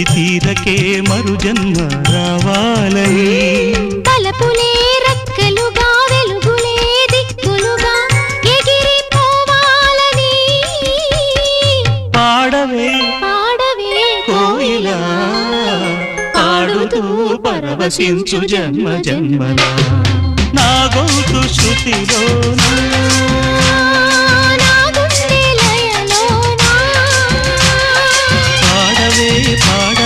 అది తీరకే మరు జన్మ రావాలని తలపులే రక్కలుగా వెలుగులే దిక్కులుగా ఎగిరిపోవాలని పాడవే పాడవే కోయిలా పాడుతూ పరవశించు జన్మ జన్మలా నా గొంతు శృతిలోనా నా గుండె లయలోనా పాడవే పాడ